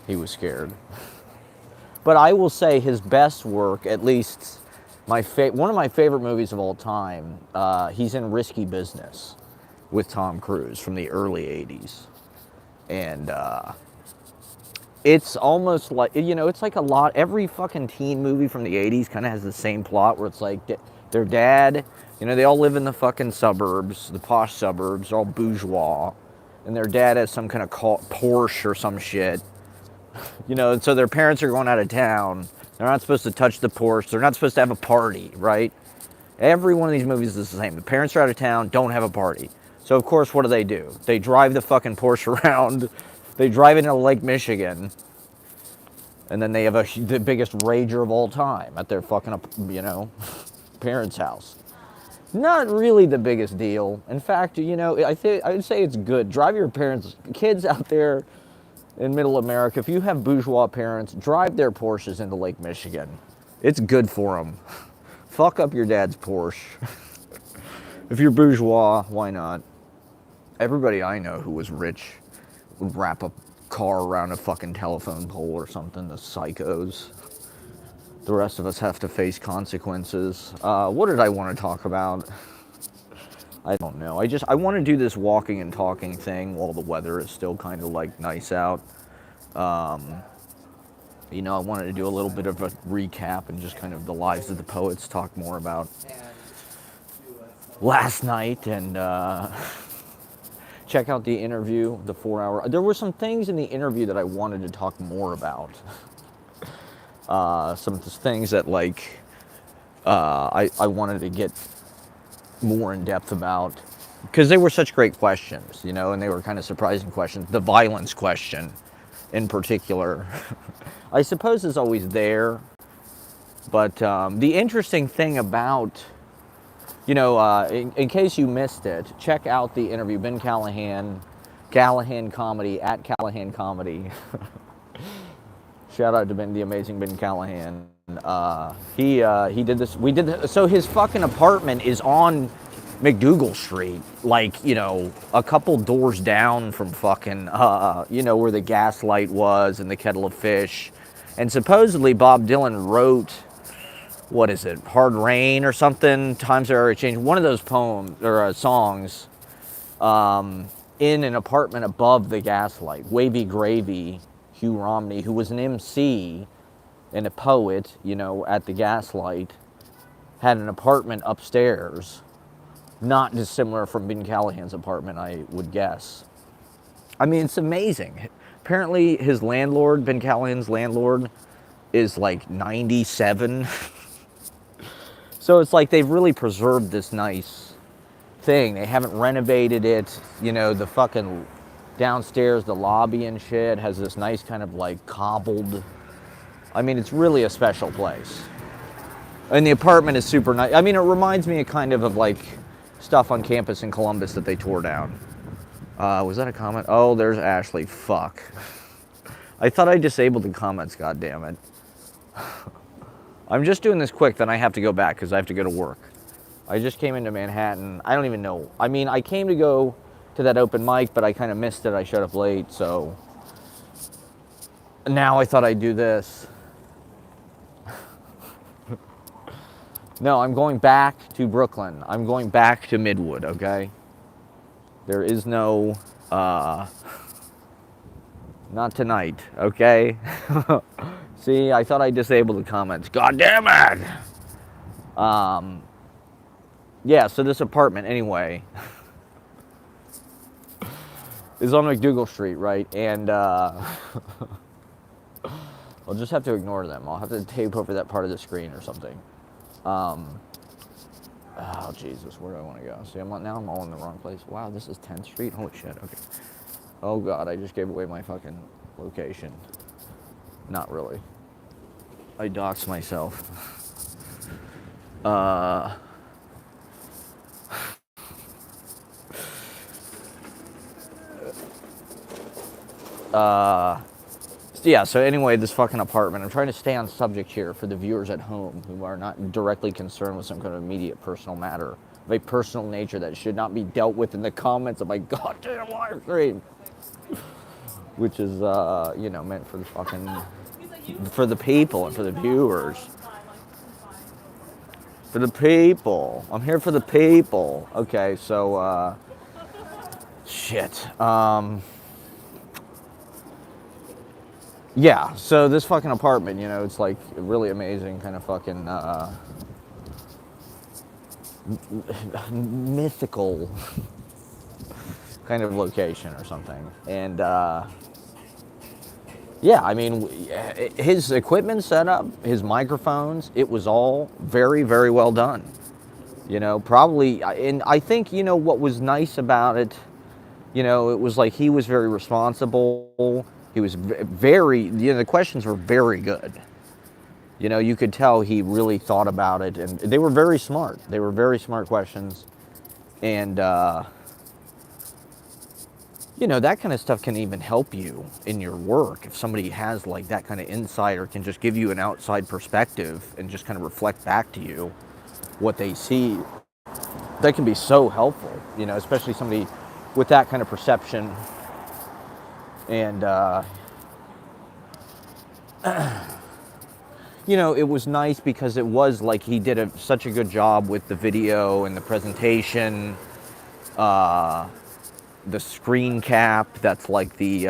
He was scared. But I will say his best work, at least one of my favorite movies of all time, he's in Risky Business with Tom Cruise from the early 80s. And it's almost like, it's like a lot, every fucking teen movie from the 80s kind of has the same plot where it's like their dad, they all live in the fucking suburbs, the posh suburbs, they're all bourgeois. And their dad has some kind of Porsche or some shit. And so their parents are going out of town. They're not supposed to touch the Porsche. They're not supposed to have a party, right? Every one of these movies is the same. The parents are out of town, don't have a party. So, of course, what do? They drive the fucking Porsche around. They drive it into Lake Michigan. And then they have the biggest rager of all time at their fucking, parents' house. Not really the biggest deal. In fact, I would say it's good. Drive your kids out there in middle America, if you have bourgeois parents, drive their Porsches into Lake Michigan. It's good for them. Fuck up your dad's Porsche. If you're bourgeois, why not? Everybody I know who was rich would wrap a car around a fucking telephone pole or something, the psychos. The rest of us have to face consequences. What did I want to talk about? I don't know. I want to do this walking and talking thing while the weather is still kind of like nice out. I wanted to do a little bit of a recap and just kind of the lives of the poets, talk more about last night and check out the interview, the 4-hour. There were some things in the interview that I wanted to talk more about. Some things that I wanted to get more in depth about because they were such great questions, and they were kind of surprising questions. The violence question in particular, I suppose is always there. But the interesting thing about, in case you missed it, check out the interview, Ben Callahan Comedy, at Callahan Comedy. Shout out to the amazing Ben Callahan. He did this. We did this. So his fucking apartment is on McDougal Street, a couple doors down from fucking, where the gas light was and the kettle of fish. And supposedly Bob Dylan wrote, what is it, Hard Rain or something, Times Are Already Changed, one of those poems or songs in an apartment above the gas light. Wavy Gravy, Hugh Romney, who was an MC and a poet, at the Gaslight, had an apartment upstairs, not dissimilar from Ben Callahan's apartment, I would guess. I mean, it's amazing. Apparently, his landlord, Ben Callahan's landlord, is 97. So it's they've really preserved this nice thing. They haven't renovated it. The fucking downstairs, the lobby and shit has this nice kind of cobbled. I mean, it's really a special place. And the apartment is super nice. I mean, it reminds me kind of stuff on campus in Columbus that they tore down. Was that a comment? Oh, there's Ashley. Fuck. I thought I disabled the comments, goddammit. I'm just doing this quick, then I have to go back because I have to go to work. I just came into Manhattan. I don't even know. I mean, I came to go to that open mic, but I kind of missed it. I showed up late, so now I thought I'd do this. No, I'm going back to Brooklyn. I'm going back to Midwood, okay? There is no, not tonight, okay? See, I thought I disabled the comments. God damn it! Yeah, so this apartment, anyway, is on McDougal Street, right? And, I'll just have to ignore them. I'll have to tape over that part of the screen or something. Oh, Jesus, where do I want to go? See, now I'm all in the wrong place. Wow, this is 10th Street? Holy shit, okay. Oh, God, I just gave away my fucking location. Not really. I doxed myself. Yeah, so anyway, this fucking apartment. I'm trying to stay on subject here for the viewers at home who are not directly concerned with some kind of immediate personal matter of a personal nature that should not be dealt with in the comments of my goddamn live stream. which is, meant for the fucking, for the people and for the viewers. For the people. I'm here for the people. Okay, so, shit. Yeah, so this fucking apartment, it's like really amazing kind of fucking, mythical kind of location or something. And, yeah, I mean, his equipment setup, his microphones, it was all very, very well done. Probably, and I think, what was nice about it, it was like he was very responsible. He was very, the questions were very good. You could tell he really thought about it, and they were very smart. They were very smart questions. And, that kind of stuff can even help you in your work. If somebody has like that kind of insight or can just give you an outside perspective and just kind of reflect back to you what they see, that can be so helpful, especially somebody with that kind of perception. And, it was nice because it was like he did such a good job with the video and the presentation, the screen cap that's like the,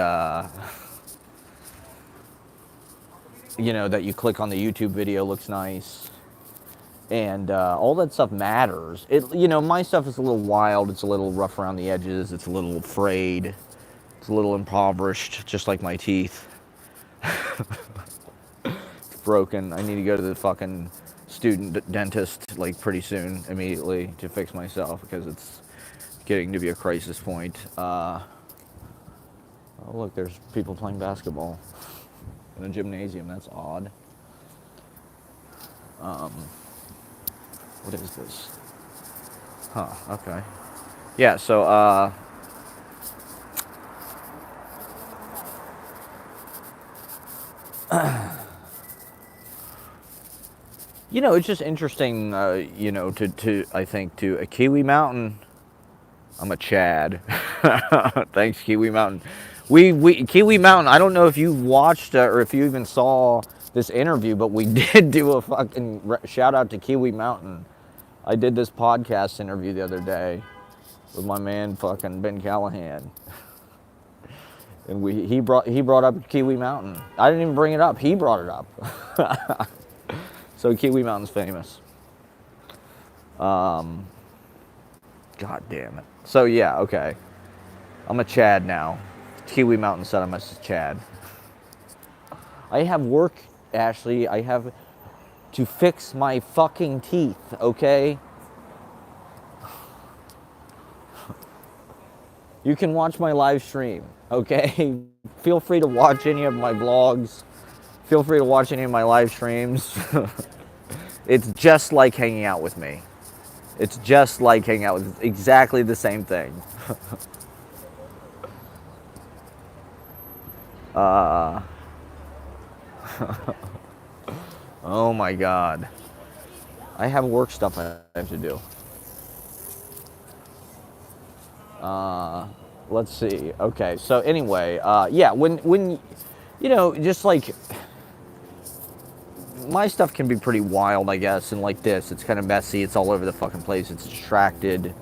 that you click on the YouTube video looks nice. And all that stuff matters. My stuff is a little wild. It's a little rough around the edges. It's a little frayed. It's a little impoverished, just like my teeth. It's broken. I need to go to the fucking student dentist like pretty soon, immediately, to fix myself because it's getting to be a crisis point. Oh, look, there's people playing basketball in a gymnasium. That's odd. What is this? Huh, okay. Yeah, so, it's just interesting, I think, to a Kiwi Mountain. I'm a Chad. Thanks, Kiwi Mountain. Kiwi Mountain, I don't know if you watched or if you even saw this interview, but we did do a fucking shout out to Kiwi Mountain. I did this podcast interview the other day with my man fucking Ben Callahan. And he brought up Kiwi Mountain. I didn't even bring it up. He brought it up. So Kiwi Mountain's famous. God damn it. So yeah, okay. I'm a Chad now. Kiwi Mountain said I'm a Chad. I have work, Ashley. I have to fix my fucking teeth, okay? You can watch my live stream, okay? Feel free to watch any of my vlogs. Feel free to watch any of my live streams. It's just like hanging out with me. It's just like hanging out with exactly the same thing. Oh my God. I have work stuff I have to do. Let's see. Okay, so anyway, yeah, when just like my stuff can be pretty wild, I guess, and like this, it's kind of messy. It's all over the fucking place. It's distracted.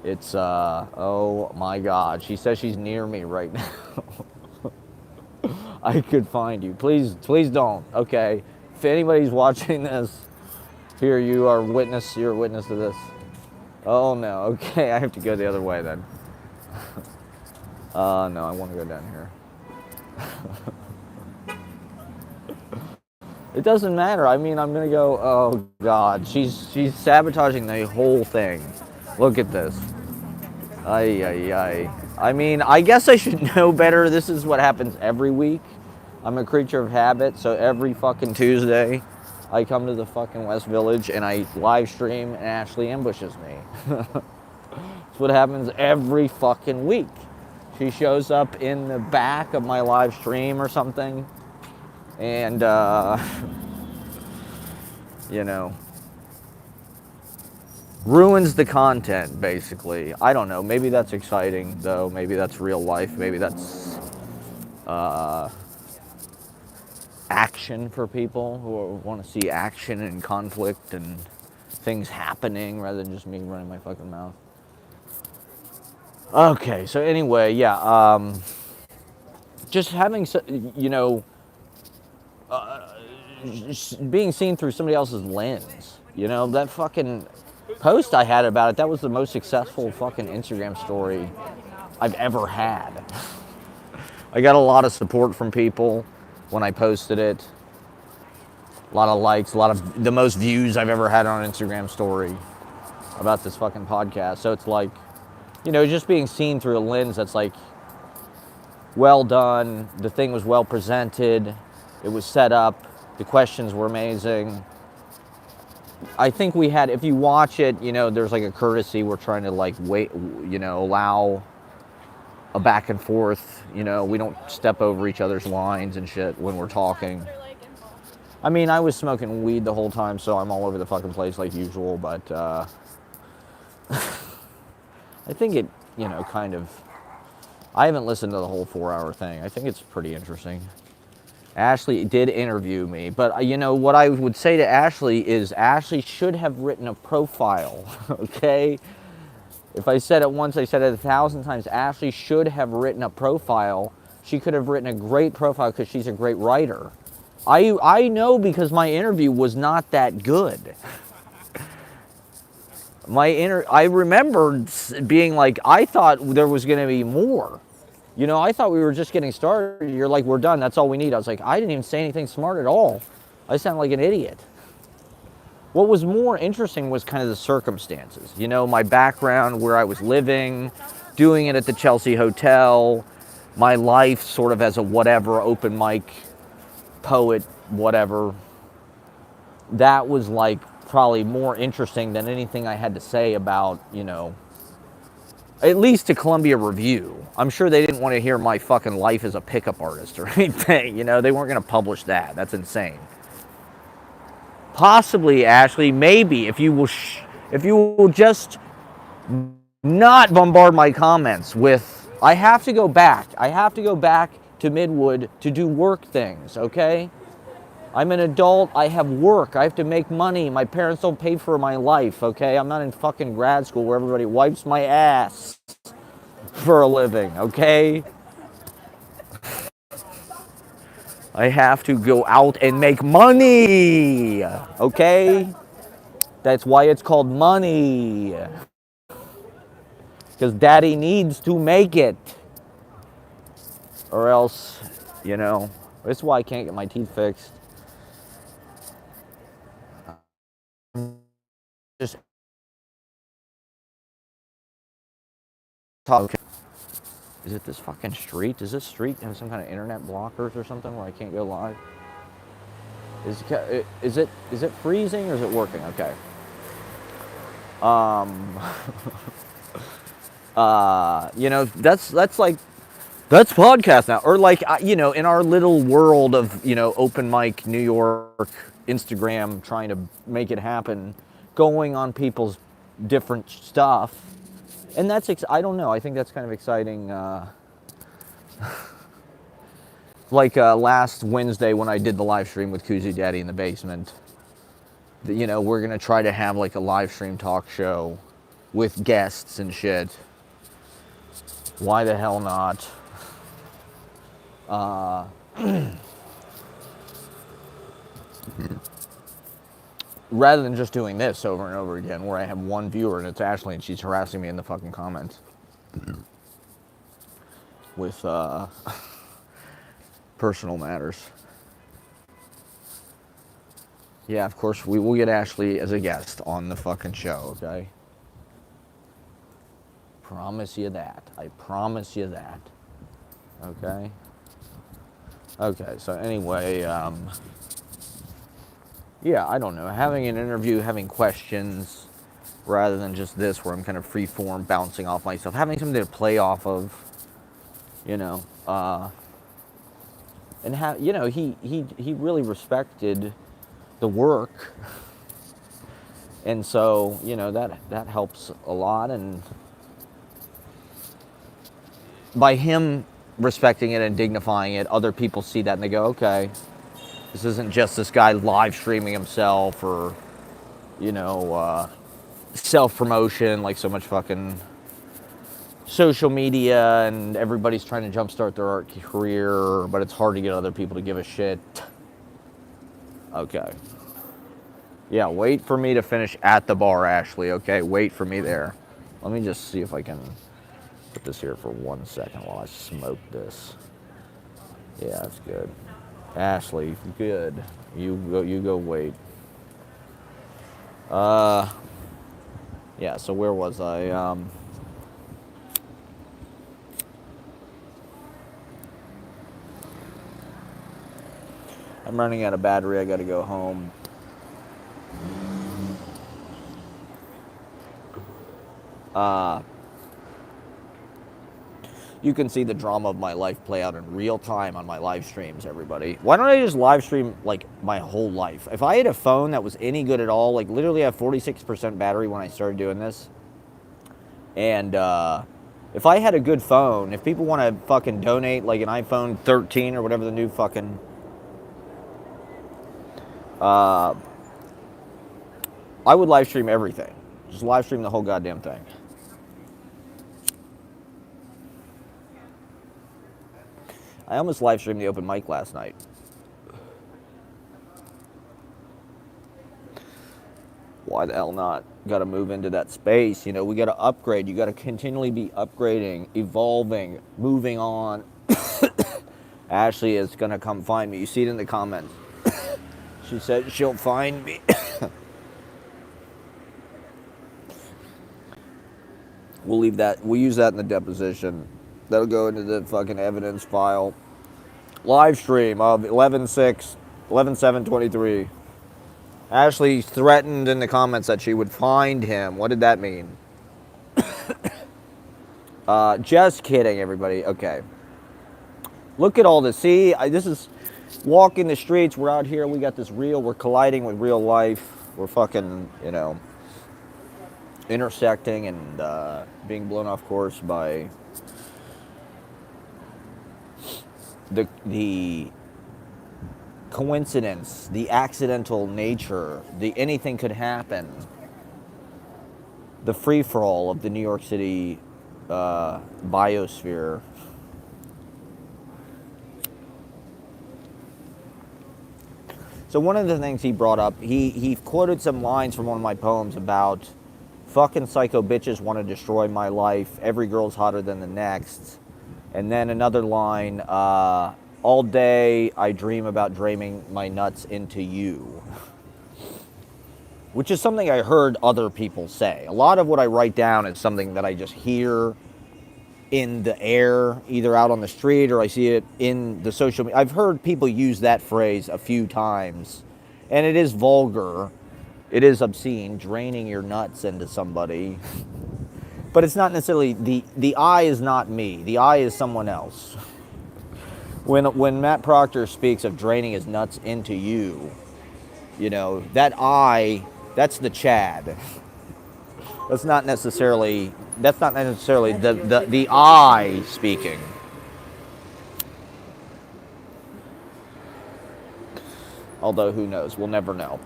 It's oh my God. She says she's near me right now. I could find you. Please don't. Okay. If anybody's watching this, here you are witness. You're a witness to this. Oh no. Okay, I have to go the other way then. No, I want to go down here. It doesn't matter. I mean, I'm gonna go. Oh God, she's sabotaging the whole thing. Look at this. Ay, ay, ay. I mean, I guess I should know better. This is what happens every week. I'm a creature of habit, so every fucking Tuesday, I come to the fucking West Village and I live stream and Ashley ambushes me. That's what happens every fucking week. She shows up in the back of my live stream or something, and, ruins the content, basically. I don't know. Maybe that's exciting, though. Maybe that's real life. Maybe that's action for people who want to see action and conflict and things happening rather than just me running my fucking mouth. Okay, so anyway, yeah, just having, you know, being seen through somebody else's lens. You know, that fucking post I had about it, that was the most successful fucking Instagram story I've ever had. I got a lot of support from people when I posted it. A lot of likes, a lot of the most views I've ever had on an Instagram story about this fucking podcast. So it's like, you know, just being seen through a lens that's like, well done, the thing was well presented, it was set up, the questions were amazing. I think we had, if you watch it, you know, there's like a courtesy, we're trying to like wait, you know, allow a back and forth, you know, we don't step over each other's lines and shit when we're talking. I mean, I was smoking weed the whole time, so I'm all over the fucking place like usual, but I think it, you know, kind of, I haven't listened to the whole 4-hour thing. I think it's pretty interesting. Ashley did interview me, but you know, what I would say to Ashley is Ashley should have written a profile, okay? If I said it once, I said it 1,000 times. Ashley should have written a profile. She could have written a great profile because she's a great writer. I know because my interview was not that good. I remember being like, I thought there was going to be more. You know, I thought we were just getting started. You're like, we're done. That's all we need. I was like, I didn't even say anything smart at all. I sound like an idiot. What was more interesting was kind of the circumstances. You know, my background, where I was living, doing it at the Chelsea Hotel, my life sort of as a whatever, open mic, poet, whatever. That was like probably more interesting than anything I had to say about, you know, at least to Columbia Review. I'm sure they didn't want to hear my fucking life as a pickup artist or anything. You know, they weren't going to publish that. That's insane. Possibly, Ashley, maybe, if you will just not bombard my comments with, I have to go back. I have to go back to Midwood to do work things, okay? I'm an adult. I have work. I have to make money. My parents don't pay for my life, okay? I'm not in fucking grad school where everybody wipes my ass for a living, okay? I have to go out and make money, okay? That's why it's called money. Because daddy needs to make it. Or else, you know, this is why I can't get my teeth fixed. Just talk. Is it this fucking street? Does this street have some kind of internet blockers or something where I can't go live? Is it freezing or is it working? Okay. You know, that's podcast now, or like, you know, in our little world of, you know, open mic New York, Instagram, trying to make it happen, going on people's different stuff, and that's I don't know. I think that's kind of exciting. Like last Wednesday when I did the live stream with Koozie Daddy in the basement. You know, we're gonna try to have like a live stream talk show with guests and shit. Why the hell not? Rather than just doing this over and over again, where I have one viewer and it's Ashley and she's harassing me in the fucking comments with personal matters. Yeah, of course, we will get Ashley as a guest on the fucking show, okay? Promise you that. I promise you that. Okay? Okay, so anyway, yeah, I don't know. Having an interview, having questions, rather than just this where I'm kind of free form, bouncing off myself, having something to play off of, you know, and you know, he really respected the work, and so, you know, that helps a lot. And by him respecting it and dignifying it, other people see that and they go, okay, this isn't just this guy live streaming himself or, you know, self-promotion, like so much fucking social media and everybody's trying to jumpstart their art career, but it's hard to get other people to give a shit. Okay. Yeah, wait for me to finish at the bar, Ashley, okay? Wait for me there. Let me just see if I can put this here for 1 second while I smoke this. Yeah, that's good. Ashley, good. You go wait. Yeah, so where was I? I'm running out of battery. I got to go home. You can see the drama of my life play out in real time on my live streams, everybody. Why don't I just live stream, like, my whole life? If I had a phone that was any good at all, like, literally I have 46% battery when I started doing this. And, if I had a good phone, if people want to fucking donate, like, an iPhone 13 or whatever the new fucking... I would live stream everything. Just live stream the whole goddamn thing. I almost live streamed the open mic last night. Why the hell not? Got to move into that space. You know, we got to upgrade. You got to continually be upgrading, evolving, moving on. Ashley is going to come find me. You see it in the comments. She said she'll find me. We'll leave that. We'll use that in the deposition. That'll go into the fucking evidence file. Live stream of 11/7/23. Ashley threatened in the comments that she would find him. What did that mean? Just kidding, everybody. Okay. Look at all this. See, this is walking the streets. We're out here. We got this real. We're colliding with real life. We're fucking, you know, intersecting and being blown off course by the coincidence, the accidental nature, the anything could happen, the free-for-all of the New York City biosphere. So one of the things he brought up, he quoted some lines from one of my poems about fucking psycho bitches want to destroy my life, every girl's hotter than the next. And then another line, all day I dream about draining my nuts into you. Which is something I heard other people say. A lot of what I write down is something that I just hear in the air, either out on the street or I see it in the social media. I've heard people use that phrase a few times, and it is vulgar. It is obscene, draining your nuts into somebody. But it's not necessarily, the I is not me. The I is someone else. When Matt Proctor speaks of draining his nuts into you, you know, that I, that's the Chad. That's not necessarily the I speaking. Although, who knows? We'll never know.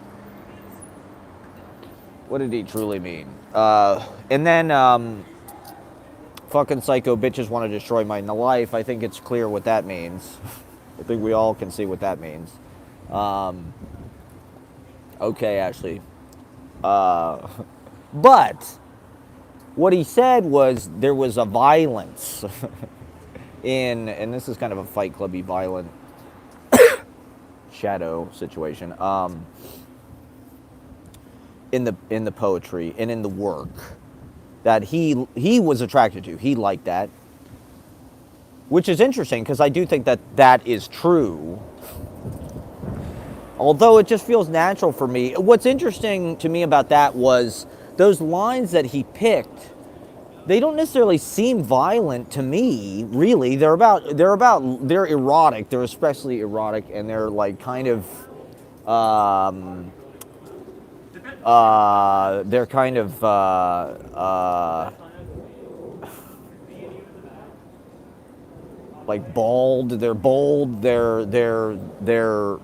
What did he truly mean? And then, fucking psycho bitches want to destroy my life. I think it's clear what that means. I think we all can see what that means. Okay, Ashley. But what he said was there was a violence and this is kind of a Fight Clubby violent shadow situation, in the poetry and in the work that he was attracted to. He liked that, which is interesting because I do think that is true. Although it just feels natural for me. What's interesting to me about that was those lines that he picked. They don't necessarily seem violent to me, really. They're erotic. They're especially erotic, and they're like kind of, they're kind of, like bald. They're bold. They're they're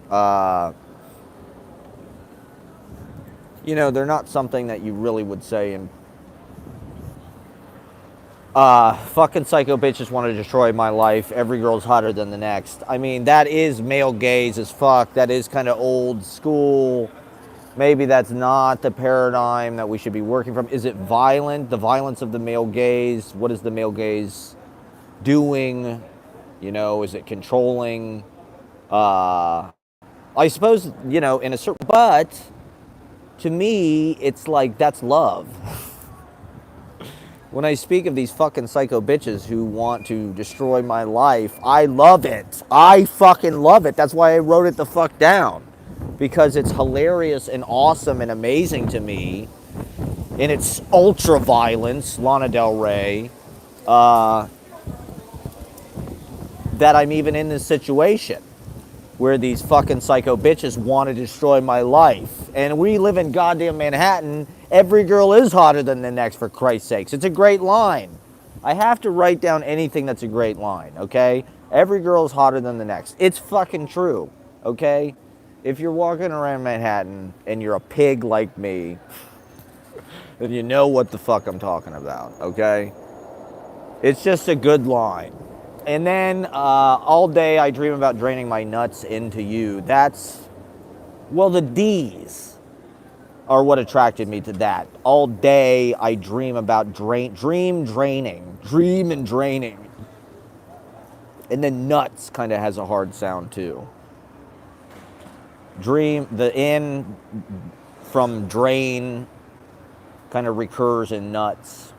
not something that you really would say in fucking psycho bitches want to destroy my life. Every girl's hotter than the next. I mean, that is male gaze as fuck. That is kind of old school. Maybe that's not the paradigm that we should be working from. Is it violent? The violence of the male gaze? What is the male gaze doing? Is it controlling? I suppose, in a certain, but to me, it's like that's love. When I speak of these fucking psycho bitches who want to destroy my life, I love it. I fucking love it. That's why I wrote it the fuck down. Because it's hilarious and awesome and amazing to me. In its ultra violence, Lana Del Rey, that I'm even in this situation where these fucking psycho bitches want to destroy my life. And we live in goddamn Manhattan. Every girl is hotter than the next, for Christ's sakes. It's a great line. I have to write down anything that's a great line, okay? Every girl is hotter than the next. It's fucking true, okay? If you're walking around Manhattan and you're a pig like me, then you know what the fuck I'm talking about, okay? It's just a good line. And then all day I dream about draining my nuts into you. The D's are what attracted me to that. All day I dream about dream and draining. And then nuts kind of has a hard sound too. The N from drain kind of recurs in nuts.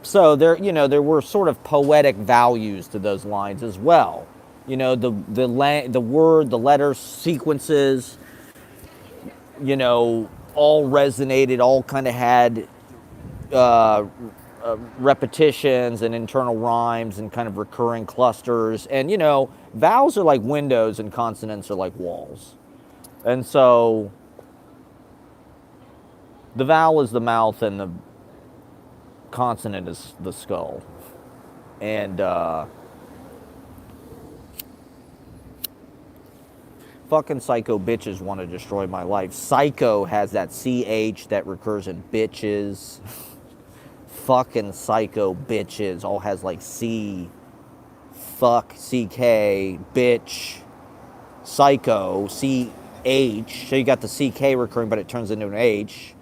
So there were sort of poetic values to those lines as well. The word, the letters, sequences, all resonated, all kind of had repetitions and internal rhymes and kind of recurring clusters. And, vowels are like windows and consonants are like walls. And so the vowel is the mouth and the consonant is the skull. And fucking psycho bitches want to destroy my life. Psycho has that CH that recurs in bitches. Fucking psycho bitches all has like C, fuck, CK, bitch, psycho, CH. So you got the CK recurring, but it turns into an H.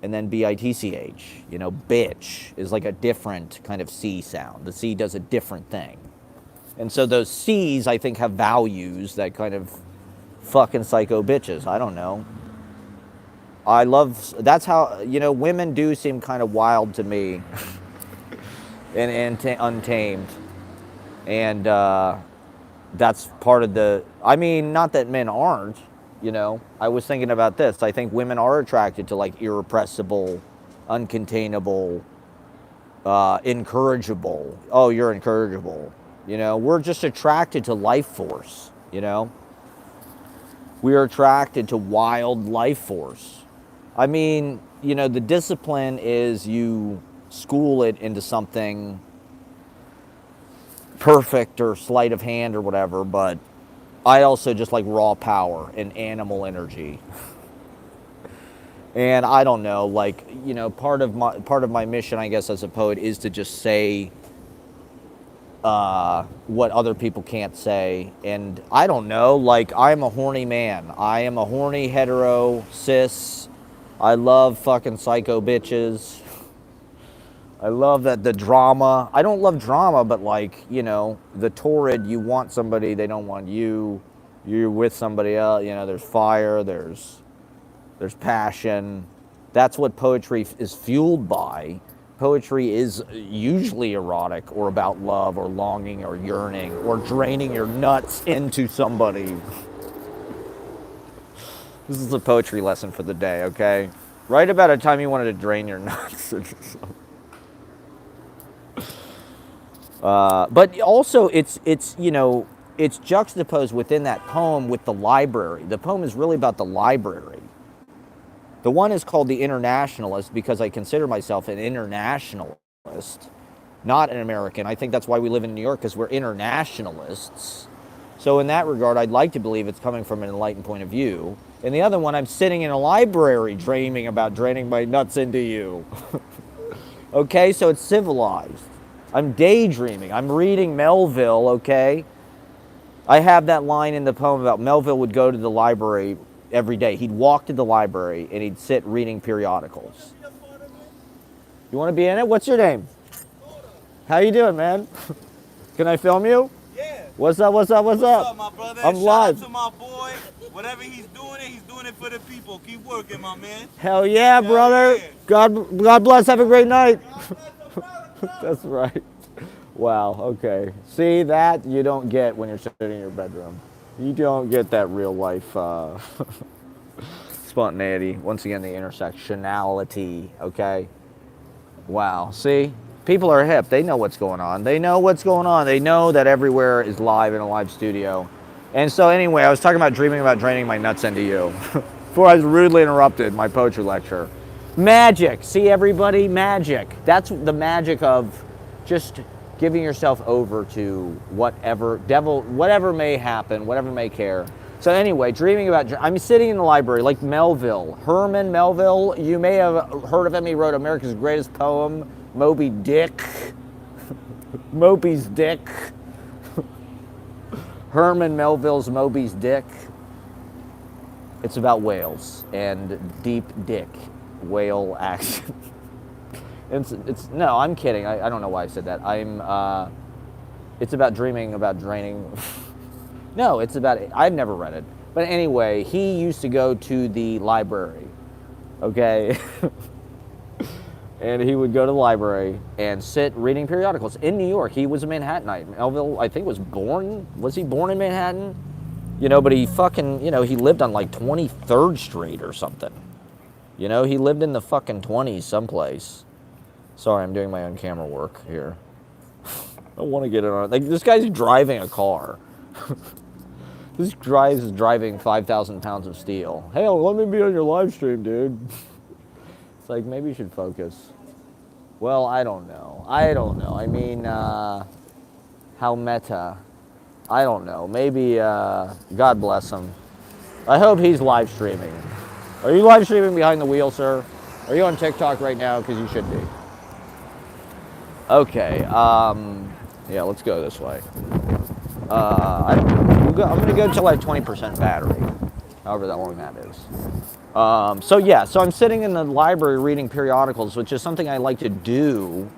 And then BITCH, bitch is like a different kind of C sound. The C does a different thing. And so those C's, I think, have values that kind of fucking psycho bitches. I don't know. That's how, women do seem kind of wild to me and untamed. And that's part of not that men aren't. I was thinking about this. I think women are attracted to like irrepressible, uncontainable, incorrigible. Oh, you're incorrigible. We're just attracted to life force. We are attracted to wild life force. The discipline is you school it into something perfect or sleight of hand or whatever, but I also just like raw power and animal energy. And I don't know, part of my mission, I guess, as a poet is to just say what other people can't say. And I don't know, I'm a horny man. I am a horny hetero cis. I love fucking psycho bitches. I love that the drama. I don't love drama, but the torrid, you want somebody, they don't want you. You're with somebody else, there's fire, there's passion. That's what poetry is fueled by. Poetry is usually erotic or about love or longing or yearning or draining your nuts into somebody. This is a poetry lesson for the day, okay? Write about a time you wanted to drain your nuts into somebody. But also, it's juxtaposed within that poem with the library. The poem is really about the library. The one is called The Internationalist because I consider myself an internationalist. not an American. I think that's why we live in New York, because we're internationalists. So in that regard, I'd like to believe it's coming from an enlightened point of view. And the other one, I'm sitting in a library dreaming about draining my nuts into you. Okay, so it's civilized. I'm daydreaming. I'm reading Melville, okay? I have that line in the poem about Melville would go to the library every day. He'd walk to the library and he'd sit reading periodicals. You want to be in it? What's your name? How you doing, man? Can I film you? Yeah. What's up, what's up, what's up? What's up, my brother? I'm Shout live. out to my boy. Whatever he's doing it for the people. Keep working, my man. Hell yeah, brother. yeah. God bless. Have a great night. That's right. Wow, okay. See, that you don't get when you're sitting in your bedroom. You don't get that real life spontaneity. Once again, the intersectionality, okay? Wow, see? People are hip. They know what's going on. They know what's going on. They know that everywhere is live in a live studio. And so anyway, I was talking about dreaming about draining my nuts into you before I was rudely interrupted my poetry lecture. Magic. See, everybody? Magic. That's the magic of just giving yourself over to whatever may happen, whatever may care. So anyway, dreaming about, I'm sitting in the library like Melville, Herman Melville. You may have heard of him. He wrote America's greatest poem, Moby Dick. Moby's Dick. Herman Melville's Moby's Dick. It's about whales and deep dick whale action. It's no, I'm kidding. I don't know why I said that. It's about dreaming about draining. No, it's about, I've never read it. But anyway, he used to go to the library, okay? And he would go to the library and sit reading periodicals in New York. He was a Manhattanite. Melville, I think, was he born in Manhattan? You know, but he fucking, he lived on like 23rd Street or something. You know, he lived in the fucking 20s someplace. Sorry, I'm doing my own camera work here. I want to get it on. Like, this guy's driving a car. This guy is driving 5,000 pounds of steel. Hey, let me be on your live stream, dude. It's like, maybe you should focus. Well, I don't know. I mean, how meta. I don't know. Maybe, God bless him. I hope he's live streaming. Are you live streaming behind the wheel, sir? Are you on TikTok right now? Because you should be. Okay, yeah, let's go this way. I'm going to go until I have 20% battery, however that long that is. So I'm sitting in the library reading periodicals, which is something I like to do.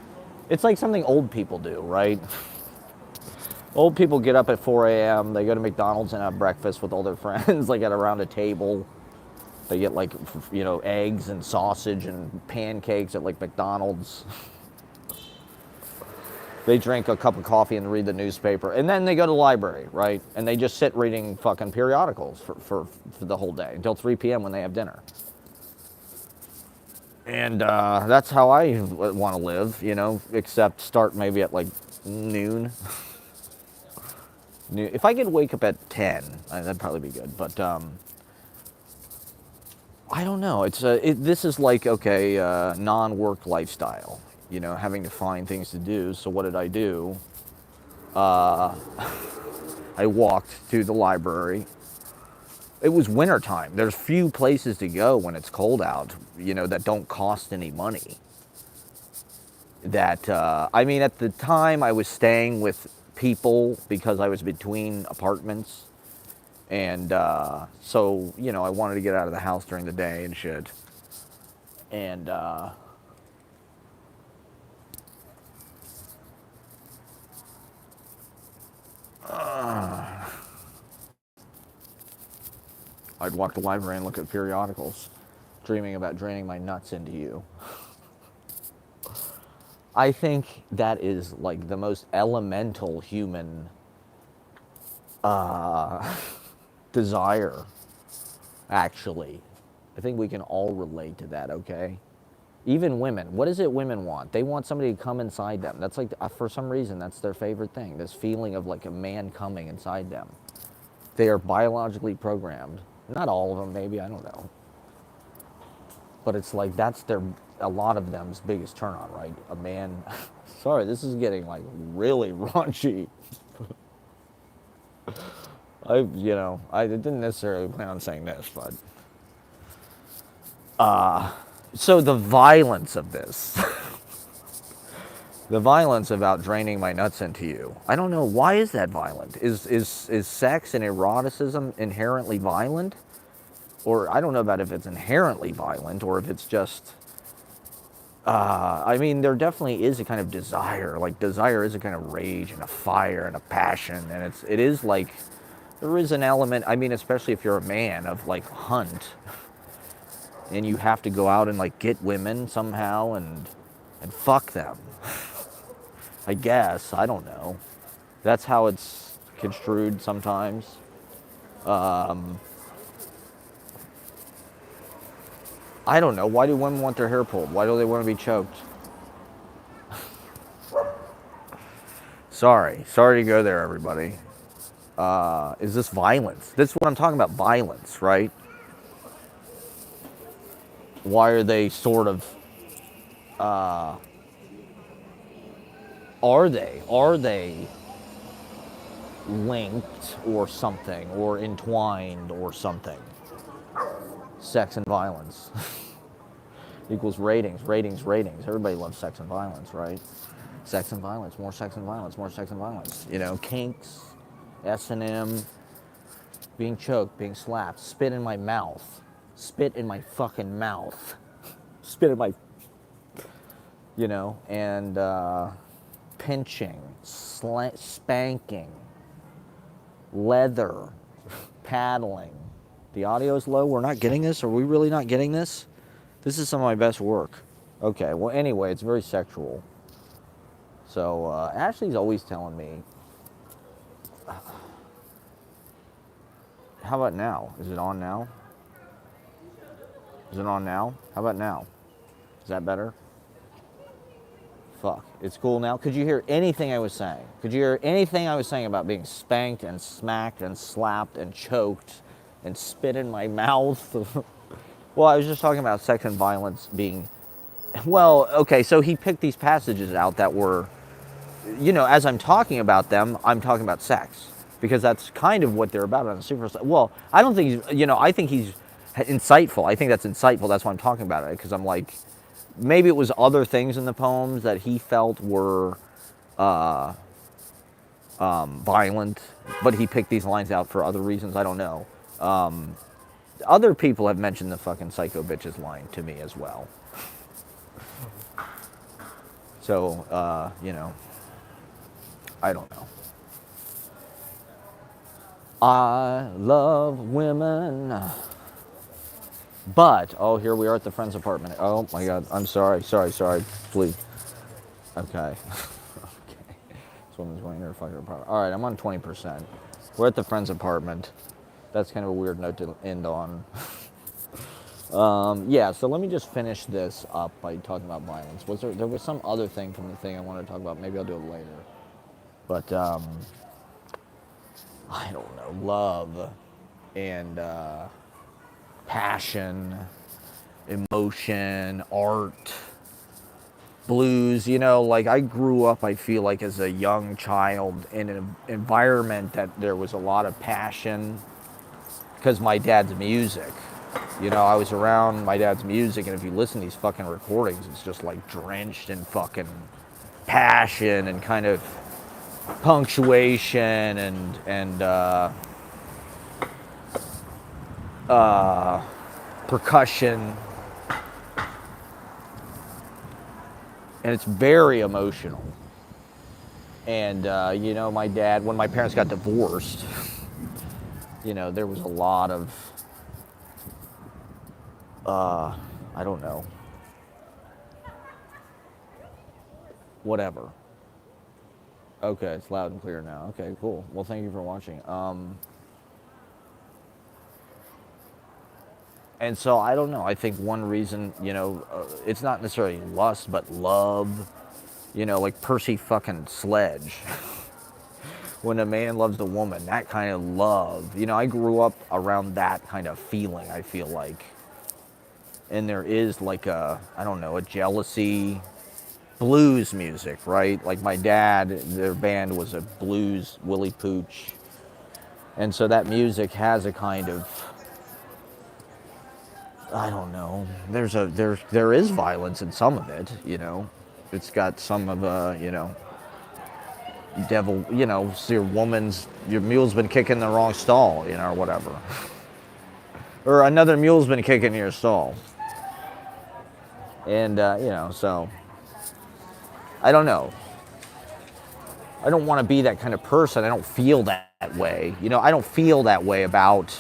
It's like something old people do, right? Old people get up at 4 a.m., they go to McDonald's and have breakfast with all their friends, like around a table. They get like, eggs and sausage and pancakes at like McDonald's. They drink a cup of coffee and read the newspaper, and then they go to the library, right? And they just sit reading fucking periodicals for the whole day until 3 p.m. when they have dinner. And that's how I want to live, except start maybe at like noon. If I could wake up at 10, that'd probably be good. But I don't know. This is like, non-work lifestyle. Having to find things to do. So what did I do? I walked to the library. It was wintertime. There's few places to go when it's cold out, that don't cost any money. At the time I was staying with people because I was between apartments. And so, I wanted to get out of the house during the day and shit. And I'd walk the library and look at periodicals, dreaming about draining my nuts into you. I think that is like the most elemental human desire, actually. I think we can all relate to that, okay? Even women. What is it women want? They want somebody to come inside them. That's like, for some reason, that's their favorite thing. This feeling of like a man coming inside them. They are biologically programmed. Not all of them, maybe, I don't know. But it's like, that's their, a lot of them's biggest turn on, right? A man, sorry, this is getting like really raunchy. I didn't necessarily plan on saying this, but so the violence of this, the violence about draining my nuts into you. I don't know, why is that violent? Is sex and eroticism inherently violent? Or I don't know about if it's inherently violent or if it's just I mean, there definitely is a kind of desire. Like desire is a kind of rage and a fire and a passion, and it is like there is an element. I mean, especially if you're a man of like hunt, and you have to go out and like get women somehow and fuck them. I guess I don't know. That's how it's construed sometimes. I don't know. Why do women want their hair pulled? Why do they want to be choked? Sorry to go there, everybody. Is this violence? This is what I'm talking about, violence, right? Why are they sort of, are they linked or something, or entwined or something? Sex and violence equals ratings. Everybody loves sex and violence, right? Sex and violence, more sex and violence, more sex and violence. You know, kinks, S&M, being choked, being slapped, spit in my mouth, spit in my fucking mouth, spit in my, and pinching, spanking, leather, paddling. The audio's low. We're not getting this? Are we really not getting this? This is some of my best work. Okay, well, anyway, it's very sexual. So, Ashley's always telling me, how about now? Is it on now? Is it on now? How about now? Is that better? Fuck. It's cool now. Could you hear anything I was saying? Could you hear anything I was saying about being spanked and smacked and slapped and choked and spit in my mouth? Well, I was just talking about sex and violence being... Well, okay, so he picked these passages out that were, as I'm talking about them, I'm talking about sex. Because that's kind of what they're about on the superstar. Well, I don't think he's, I think he's insightful. I think that's insightful. That's why I'm talking about it. Because I'm like, maybe it was other things in the poems that he felt were violent, but he picked these lines out for other reasons. I don't know. Other people have mentioned the fucking psycho bitches line to me as well. So, I don't know. I love women. But, oh, here we are at the friend's apartment. Oh my God, I'm sorry, please. Okay. Okay. This woman's going to her fucking apartment. All right, I'm on 20%. We're at the friend's apartment. That's kind of a weird note to end on. Yeah, so let me just finish this up by talking about violence. There was some other thing from the thing I wanted to talk about. Maybe I'll do it later. But, I don't know, love and passion, emotion, art, blues. Like I grew up, I feel like as a young child in an environment that there was a lot of passion because my dad's music. I was around my dad's music, and if you listen to these fucking recordings, it's just like drenched in fucking passion and kind of punctuation and percussion, and it's very emotional. And my dad, when my parents got divorced, there was a lot of I don't know, whatever. Okay, it's loud and clear now. Okay, cool. Well, thank you for watching. And so I don't know. I think one reason, it's not necessarily lust, but love. Like Percy fucking Sledge. When a man loves a woman, that kind of love. I grew up around that kind of feeling, I feel like. and there is like a, I don't know, a jealousy, blues music, right? Like my dad, their band was a blues Willie Pooch. And so that music has a kind of, I don't know. There is violence in some of it, you know. It's got some of you know, devil, you know, so your mule's been kicking the wrong stall, you know, or whatever. Or another mule's been kicking your stall. And you know, so I don't know. I don't want to be that kind of person. I don't feel that way. You know, I don't feel that way about,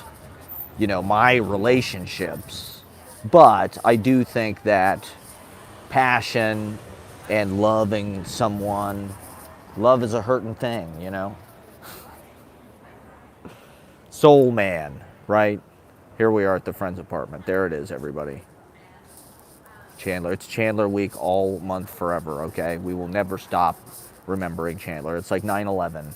you know, my relationships. But I do think that passion and loving someone, love is a hurting thing, you know? Soul man, right? Here we are at the friend's apartment. There it is, everybody. Chandler. It's Chandler week all month forever, okay? We will never stop remembering Chandler. It's like 9/11.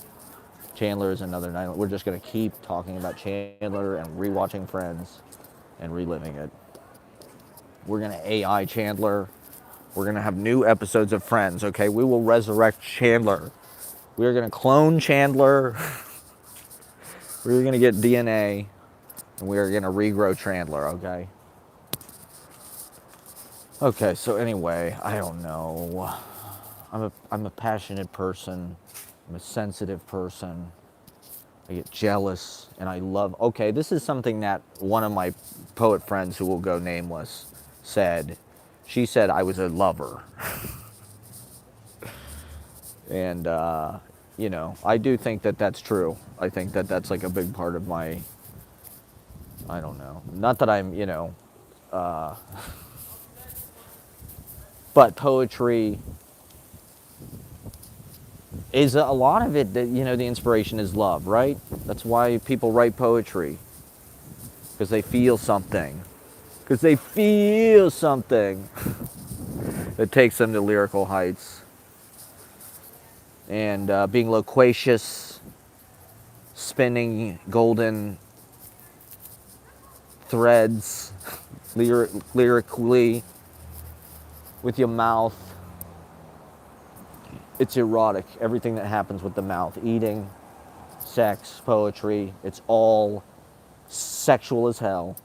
Chandler is another 9. We're just going to keep talking about Chandler and rewatching Friends and reliving it. We're going to AI Chandler. We're going to have new episodes of Friends, okay? We will resurrect Chandler. We're going to clone Chandler. We're going to get DNA and we are going to regrow Chandler, okay? Okay, so anyway, I don't know. I'm a passionate person. I'm a sensitive person. I get jealous and I love. Okay, this is something that one of my poet friends who will go nameless said. She said I was a lover. And, you know, I do think that that's true. I think that that's like a big part of my, I don't know. Not that I'm, you know, but poetry is a lot of it that, you know, the inspiration is love, right? That's why people write poetry, because they feel something. Because they feel something that takes them to lyrical heights. And being loquacious, spinning golden threads lyrically with your mouth. It's erotic. Everything that happens with the mouth. Eating, sex, poetry. It's all sexual as hell.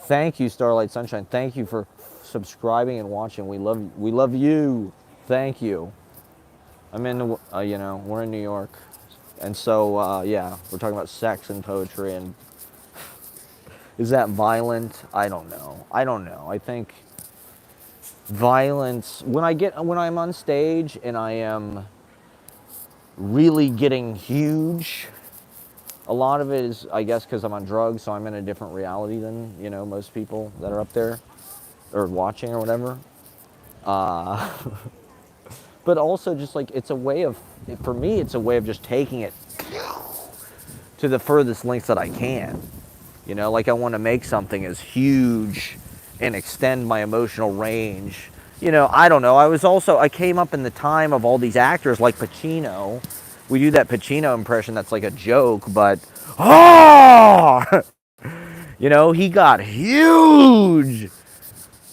Thank you, Starlight Sunshine. Thank you for subscribing and watching. We love you. Thank you. I'm in the, you know, we're in New York. And so, yeah, we're talking about sex and poetry. And is that violent? I don't know. I think violence, when I'm on stage and I am really getting huge, a lot of it is, I guess, because I'm on drugs, so I'm in a different reality than, you know, most people that are up there or watching or whatever. But also just like, it's a way of, for me, it's a way of just taking it to the furthest lengths that I can. You know, like I want to make something as huge and extend my emotional range. You know, I don't know. I came up in the time of all these actors like Pacino. We do that Pacino impression that's like a joke, but, oh! You know, he got huge.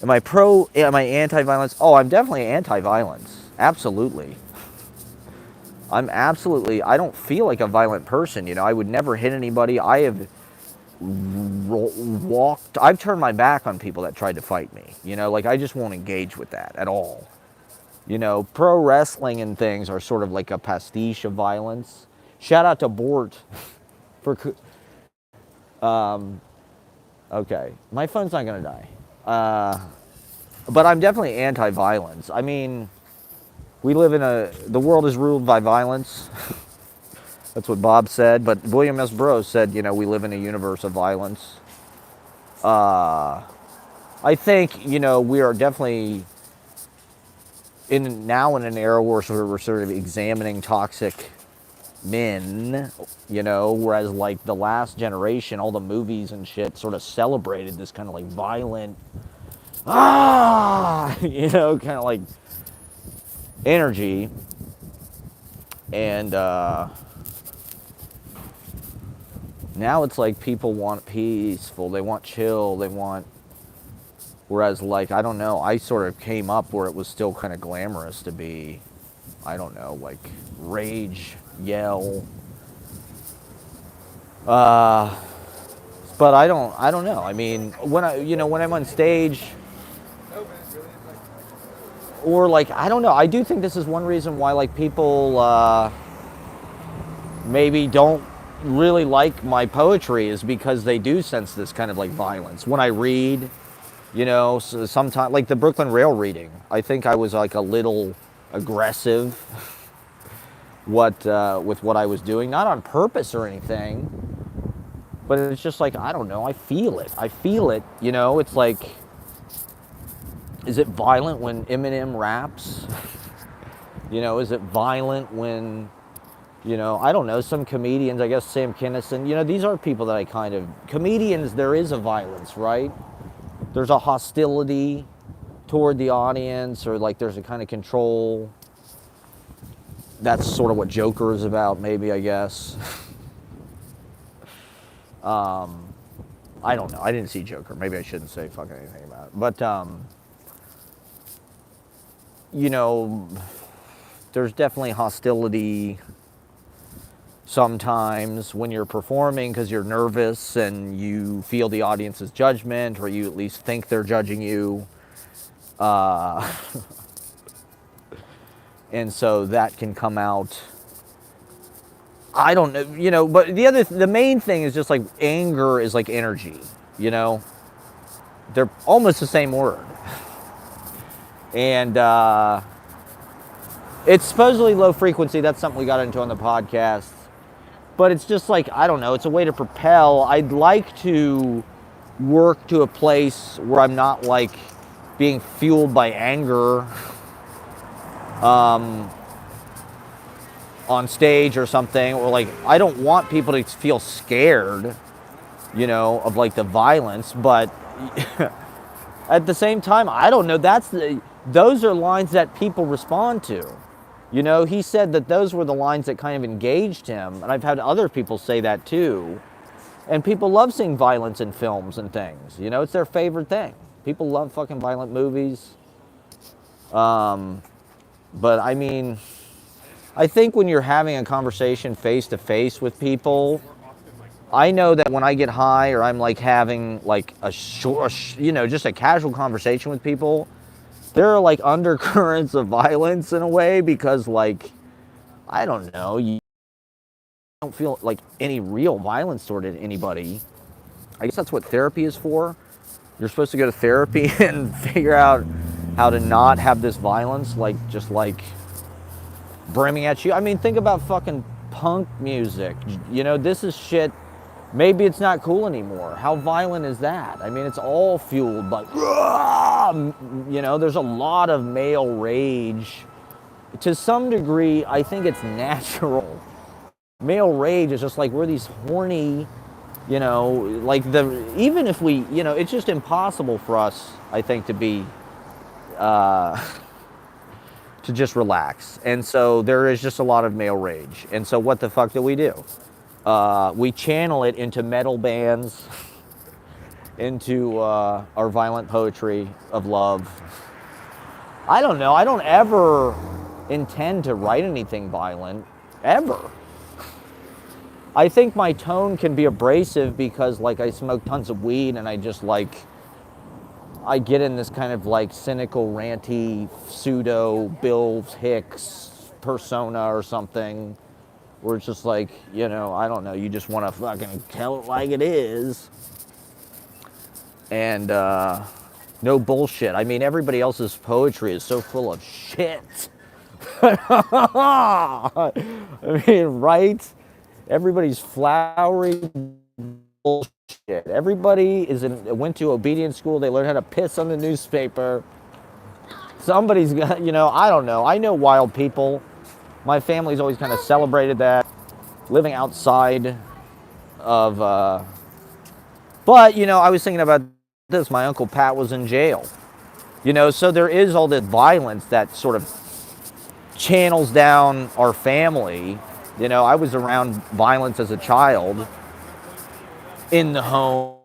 Am I anti-violence? Oh, I'm definitely anti-violence. Absolutely. I don't feel like a violent person, you know. I would never hit anybody. I have I've turned my back on people that tried to fight me. You know, like I just won't engage with that at all. You know, pro wrestling and things are sort of like a pastiche of violence. Shout out to Bort for, okay, my phone's not gonna die. But I'm definitely anti-violence. I mean, the world is ruled by violence. That's what Bob said. But William S. Burroughs said, you know, we live in a universe of violence. I think, you know, we are definitely now in an era where we're sort of examining toxic men, you know, whereas like the last generation, all the movies and shit sort of celebrated this kind of like violent, you know, kind of like energy. And Now it's like people want peaceful, they want chill, they want, whereas like, I don't know, I sort of came up where it was still kind of glamorous to be, I don't know, like rage, yell. But I don't know. I mean, when I'm on stage, or like, I don't know, I do think this is one reason why like people maybe don't really like my poetry, is because they do sense this kind of like violence. When I read, so sometimes, like the Brooklyn Rail reading, I think I was like a little aggressive with what I was doing, not on purpose or anything, but it's just like, I don't know, I feel it. It's like, is it violent when Eminem raps? Is it violent when, I don't know, some comedians, I guess Sam Kinison, these are people that comedians, there is a violence, right? There's a hostility toward the audience, or like there's a kind of control. That's sort of what Joker is about, maybe, I guess. I don't know. I didn't see Joker. Maybe I shouldn't say fucking anything about it. But, there's definitely hostility sometimes when you're performing, because you're nervous and you feel the audience's judgment, or you at least think they're judging you. And so that can come out. I don't know, but the main thing is just like anger is like energy, They're almost the same word. And it's supposedly low frequency. That's something we got into on the podcast. But it's just like, I don't know, it's a way to propel. I'd like to work to a place where I'm not like being fueled by anger on stage or something, or like, I don't want people to feel scared, of like the violence, but at the same time, I don't know, those are lines that people respond to. He said that those were the lines that kind of engaged him, and I've had other people say that too. And people love seeing violence in films and things, it's their favorite thing. People love fucking violent movies. But I mean, I think when you're having a conversation face to face with people, I know that when I get high, or I'm like having like a short, just a casual conversation with people, there are like undercurrents of violence in a way, because like, I don't know, you don't feel like any real violence toward anybody. I guess that's what therapy is for. You're supposed to go to therapy and figure out how to not have this violence, like just like brimming at you. I mean, think about fucking punk music. This is shit. Maybe it's not cool anymore. How violent is that? I mean, it's all fueled by, there's a lot of male rage. To some degree, I think it's natural. Male rage is just like, we're these horny, even if we, it's just impossible for us, I think, to be, to just relax. And so there is just a lot of male rage. And so what the fuck do? We channel it into metal bands, into our violent poetry of love. I don't know. I don't ever intend to write anything violent, ever. I think my tone can be abrasive because, like, I smoke tons of weed, and I just, like, I get in this kind of, like, cynical, ranty, pseudo Bill Hicks persona or something, where it's just like, I don't know, you just want to fucking tell it like it is. And no bullshit. I mean, everybody else's poetry is so full of shit. I mean, right? Everybody's flowery bullshit. Everybody went to obedience school. They learned how to piss on the newspaper. Somebody's got, I don't know. I know wild people. My family's always kind of celebrated that, living outside of, but, I was thinking about this. My Uncle Pat was in jail, so there is all this violence that sort of channels down our family. I was around violence as a child, in the home.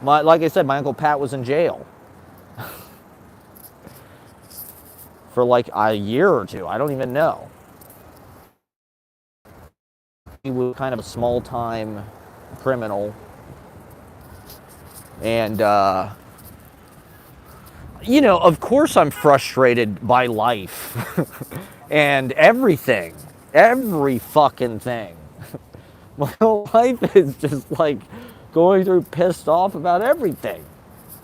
Like I said, my Uncle Pat was in jail for like a year or two. I don't even know. He was kind of a small time criminal. And, you know, of course I'm frustrated by life and everything, every fucking thing. My whole life is just like going through pissed off about everything.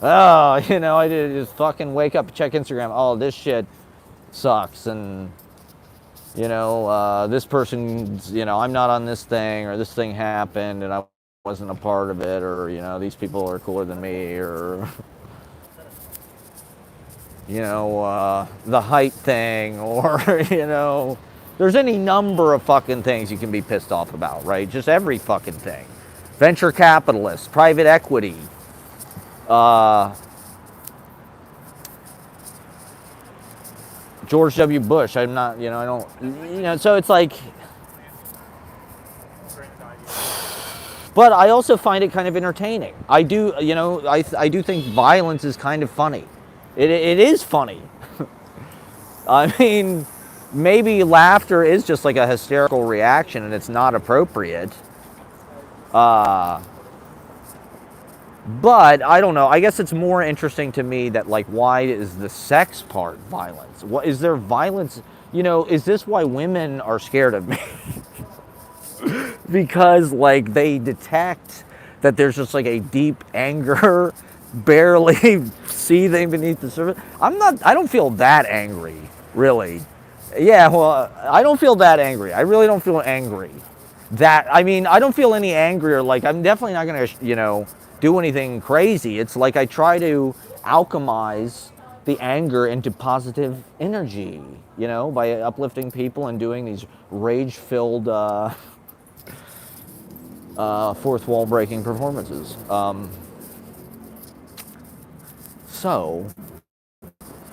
Oh, you know, I did just fucking wake up, check Instagram. Oh, this shit sucks. And, you know, this person's, you know, I'm not on this thing, or this thing happened and I wasn't a part of it, or, you know, these people are cooler than me, or, you know, the height thing, or, you know, there's any number of fucking things you can be pissed off about, right? Just every fucking thing. Venture capitalists, private equity, George W. Bush. I'm not, you know, I don't, you know, so it's like, but I also find it kind of entertaining. I do, you know, I do think violence is kind of funny. It is funny. I mean, maybe laughter is just like a hysterical reaction and it's not appropriate. But I don't know. I guess it's more interesting to me that, like, why is the sex part violence? What is there violence? You know, is this why women are scared of me? Because like they detect that there's just like a deep anger barely seething beneath the surface. I don't feel that angry, really. Yeah, well, I don't feel that angry. I really don't feel angry. I mean, I don't feel any angrier. Like, I'm definitely not going to, you know, do anything crazy. It's like I try to alchemize the anger into positive energy, you know, by uplifting people and doing these rage-filled, fourth wall breaking performances. So,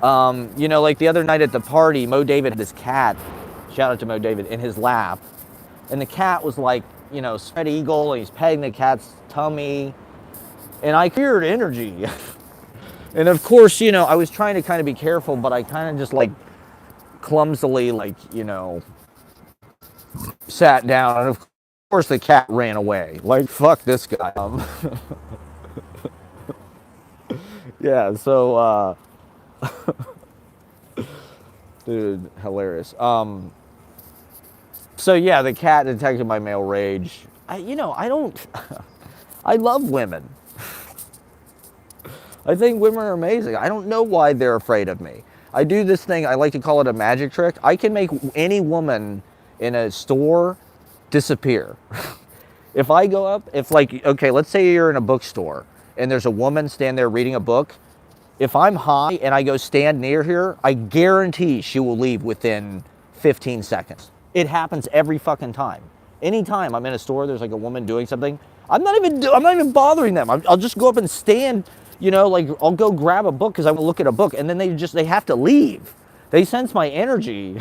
you know, like the other night at the party, Mo David had this cat, shout out to Mo David, in his lap. And the cat was like, you know, spread eagle, and he's petting the cat's tummy. And I feared energy. And of course, you know, I was trying to kind of be careful, but I kind of just like clumsily, like, you know, sat down. And of course the cat ran away. Like, fuck this guy. Yeah, so, dude, hilarious. So yeah, the cat detected my male rage. You know, I don't, I love women. I think women are amazing. I don't know why they're afraid of me. I do this thing, I like to call it a magic trick. I can make any woman in a store disappear. If I go up, if like, okay, let's say you're in a bookstore and there's a woman standing there reading a book. If I'm high and I go stand near her, I guarantee she will leave within 15 seconds. It happens every fucking time. Anytime I'm in a store, there's like a woman doing something, I'm not even bothering them. I'll just go up and stand, you know, like I'll go grab a book because I want to look at a book, and then they have to leave. They sense my energy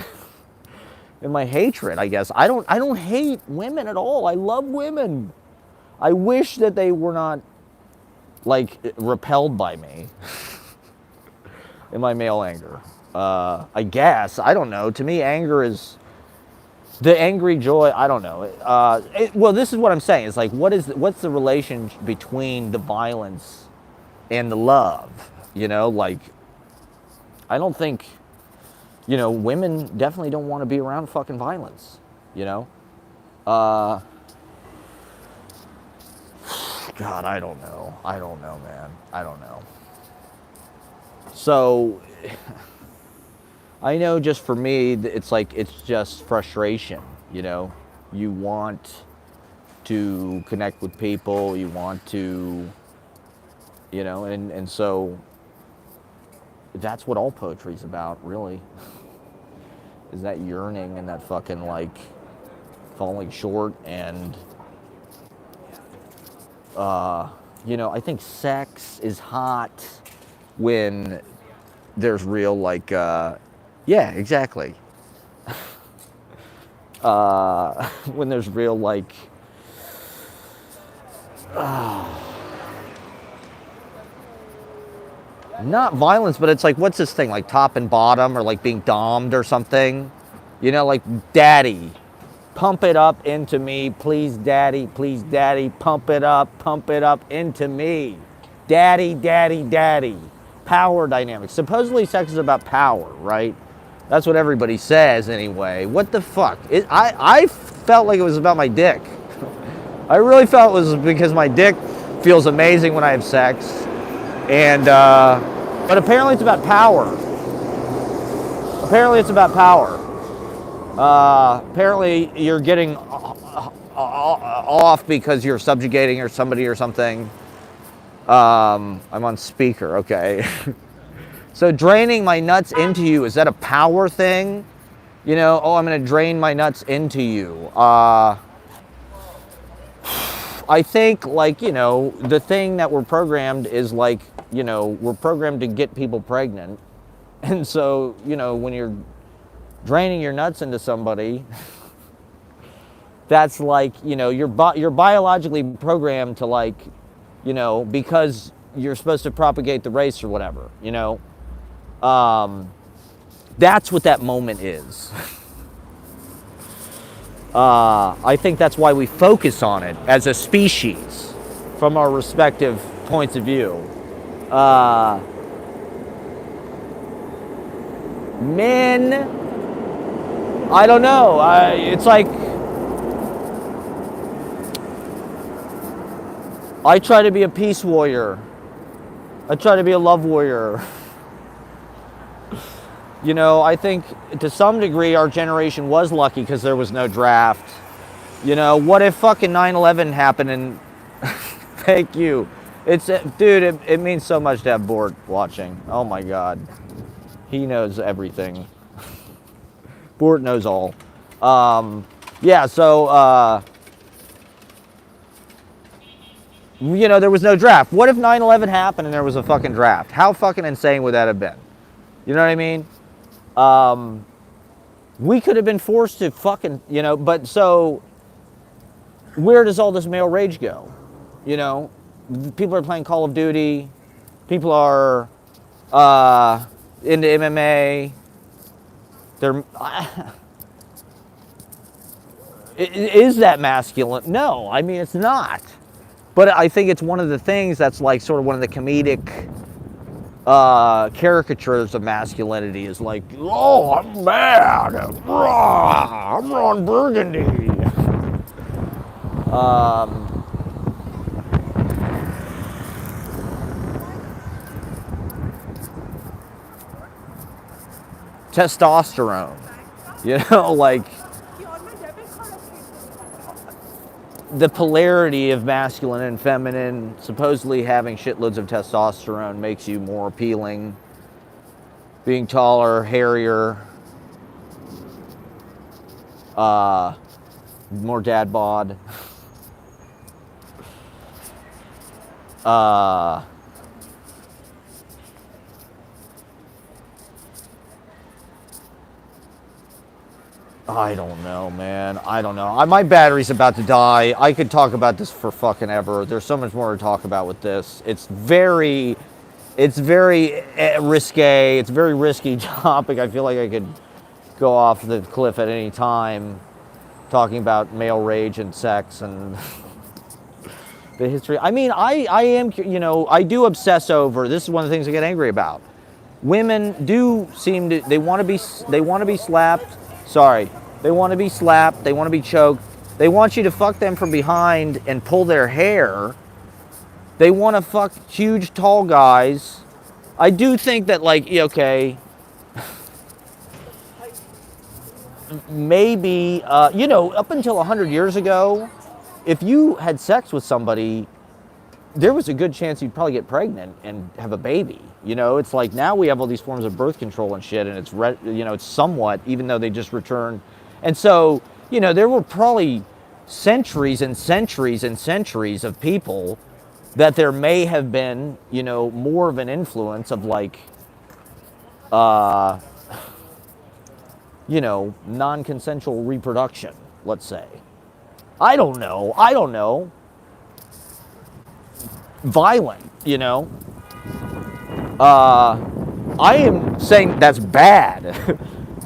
and my hatred, I guess. I don't hate women at all. I love women. I wish that they were not like repelled by me in my male anger. I guess, I don't know. To me, anger is the angry joy. I don't know. Well, this is what I'm saying. It's like, what's the relation between the violence and the love? You know, like, I don't think, you know, women definitely don't want to be around fucking violence, you know? God, I don't know. I don't know, man. I don't know. So, I know just for me, it's like, it's just frustration, you know? You want to connect with people, you want to, you know, and so that's what all poetry's about, really. Is that yearning and that fucking, like, falling short. And, you know, I think sex is hot when there's real, like, yeah, exactly. When there's real, like, Not violence, but it's like, what's this thing, like top and bottom, or like being dommed or something? You know, like, daddy, pump it up into me, please, daddy, pump it up into me. Daddy, daddy, daddy. Power dynamics. Supposedly sex is about power, right? That's what everybody says anyway. What the fuck? I felt like it was about my dick. I really felt it was because my dick feels amazing when I have sex. And, but apparently it's about power. Apparently it's about power. Apparently you're getting off because you're subjugating or somebody or something. I'm on speaker, okay. So draining my nuts into you, is that a power thing? You know, oh, I'm gonna drain my nuts into you. I think, like, you know, the thing that we're programmed is like, you know, we're programmed to get people pregnant. And so, you know, when you're draining your nuts into somebody, that's like, you know, you're biologically programmed to, like, you know, because you're supposed to propagate the race or whatever, you know. That's what that moment is. I think that's why we focus on it as a species from our respective points of view. Men, I don't know. It's like, I try to be a peace warrior. I try to be a love warrior. You know, I think to some degree our generation was lucky because there was no draft. You know, what if fucking 9/11 happened and thank you. Dude, it means so much to have Bort watching. Oh my God. He knows everything. Bort knows all. Yeah, so, you know, there was no draft. What if 9/11 happened and there was a fucking draft? How fucking insane would that have been? You know what I mean? We could have been forced to fucking, you know, but so where does all this male rage go? You know, people are playing Call of Duty. People are into MMA. They're, is that masculine? No, I mean, it's not. But I think it's one of the things that's like sort of one of the comedic caricatures of masculinity is like, oh, I'm mad, I'm Ron Burgundy. Testosterone, you know, like the polarity of masculine and feminine. Supposedly having shitloads of testosterone makes you more appealing. Being taller, hairier, more dad bod. I don't know, man. I don't know. My battery's about to die. I could talk about this for fucking ever. There's so much more to talk about with this. It's very risque. It's a very risky topic. I feel like I could go off the cliff at any time talking about male rage and sex and the history. I mean, I am, you know, I do obsess over, this is one of the things I get angry about. Women do seem to, they want to be slapped. Sorry. They want to be slapped. They want to be choked. They want you to fuck them from behind and pull their hair. They want to fuck huge, tall guys. I do think that, like, okay, maybe, you know, up until 100 years ago, if you had sex with somebody, there was a good chance you'd probably get pregnant and have a baby. You know, it's like now we have all these forms of birth control and shit, and it's, you know, it's somewhat, even though they just return. And so, you know, there were probably centuries and centuries and centuries of people that there may have been, you know, more of an influence of, like, you know, non-consensual reproduction, let's say. I don't know. violent, you know. I am saying that's bad.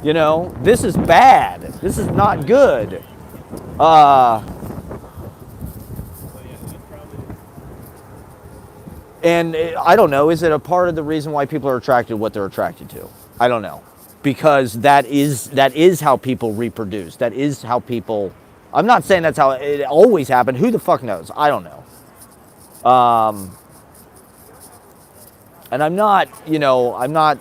You know, this is bad. This is not good. And I don't know, is it a part of the reason why people are attracted to what they're attracted to? I don't know. Because that is how people reproduce. That is how people, I'm not saying that's how it always happened. Who the fuck knows? I don't know. And I'm not, I'm not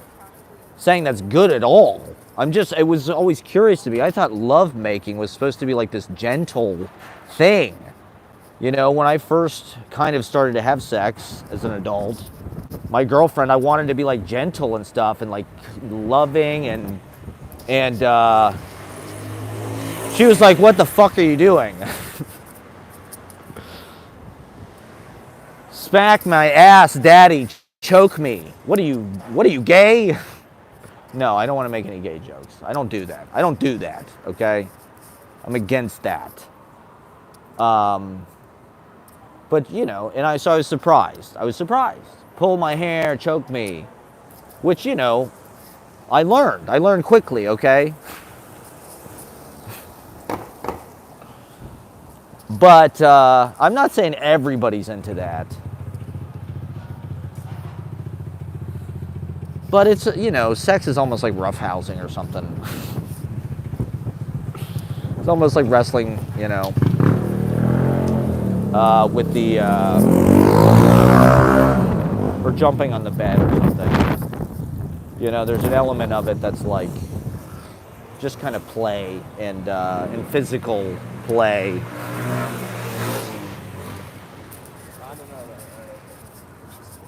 saying that's good at all. It was always curious to me. I thought love making was supposed to be like this gentle thing. You know, when I first kind of started to have sex as an adult, my girlfriend, I wanted to be like gentle and stuff and like loving and she was like, "What the fuck are you doing?" Smack my ass, daddy, choke me. What are you gay? No, I don't want to make any gay jokes. I don't do that. I don't do that, okay? I'm against that. But, so I was surprised. Pull my hair, choke me. Which, I learned. I learned quickly, okay? But I'm not saying everybody's into that. But it's, sex is almost like roughhousing or something. It's almost like wrestling, with the, or jumping on the bed or something. There's an element of it that's like just kind of play and physical play.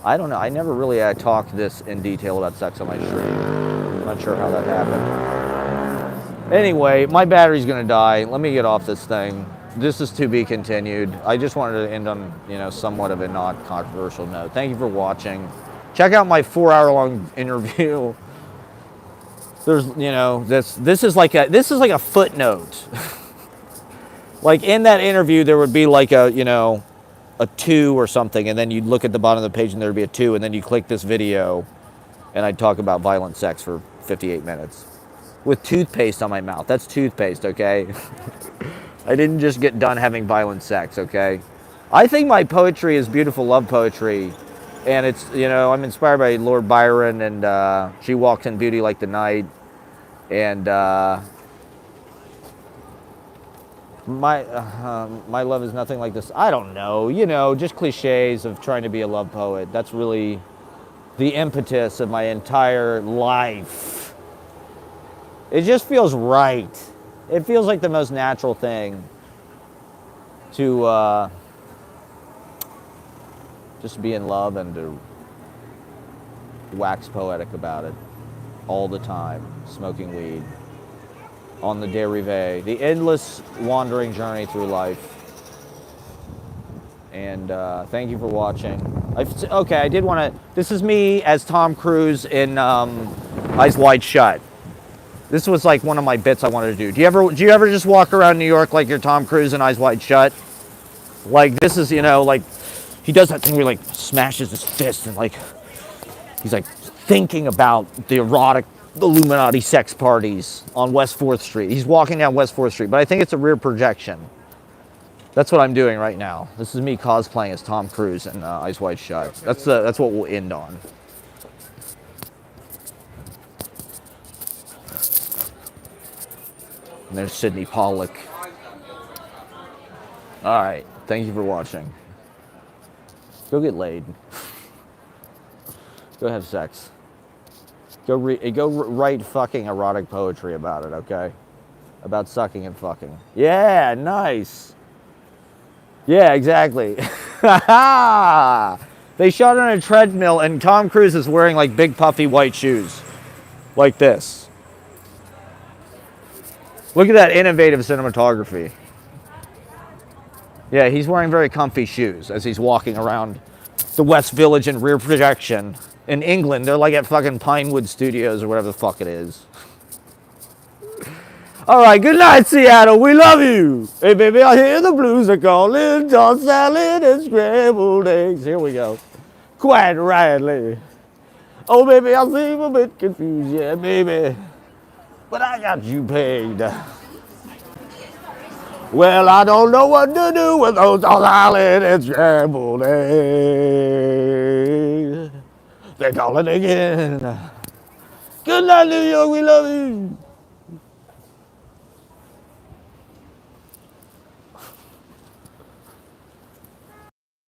I don't know. I never really talked this in detail about sex on my stream. I'm not sure how that happened. Anyway, my battery's going to die. Let me get off this thing. This is to be continued. I just wanted to end on, somewhat of a not controversial note. Thank you for watching. Check out my 4-hour-long interview. There's, this is like a footnote. Like in that interview, there would be like a 2 or something, and then you'd look at the bottom of the page and there'd be a 2, and then you click this video, and I'd talk about violent sex for 58 minutes. With toothpaste on my mouth. That's toothpaste, okay? I didn't just get done having violent sex, okay? I think my poetry is beautiful love poetry, and it's, I'm inspired by Lord Byron, and she walks in beauty like the night, and my love is nothing like this. I don't know, just cliches of trying to be a love poet. That's really the impetus of my entire life. It just feels right. It feels like the most natural thing to just be in love and to wax poetic about it all the time, smoking weed, on the dérivé, the endless wandering journey through life. And thank you for watching. Okay, I did want to, this is me as Tom Cruise in Eyes Wide Shut. This was like one of my bits I wanted to do. Do you ever just walk around New York like you're Tom Cruise in Eyes Wide Shut? Like this is, like he does that thing where he like smashes his fist and like he's like thinking about the erotic Illuminati sex parties on West 4th Street. He's walking down West 4th Street, but I think it's a rear projection. That's what I'm doing right now. This is me cosplaying as Tom Cruise in Eyes Wide Shut. That's what we'll end on. And there's Sidney Pollock. All right. Thank you for watching. Go get laid. Go have sex. Go write fucking erotic poetry about it, okay? About sucking and fucking. Yeah, nice. Yeah, exactly. They shot on a treadmill and Tom Cruise is wearing like big puffy white shoes. Like this. Look at that innovative cinematography. Yeah, he's wearing very comfy shoes as he's walking around the West Village in rear projection. In England, they're like at fucking Pinewood Studios or whatever the fuck it is. All right, good night, Seattle. We love you. Hey, baby, I hear the blues are calling. Tossed salad and scrambled eggs. Here we go. Quite rightly. Oh, baby, I seem a bit confused, yeah, baby. But I got you pegged. Well, I don't know what to do with those salad and scrambled eggs. They're calling again. Good night, New York. We love you.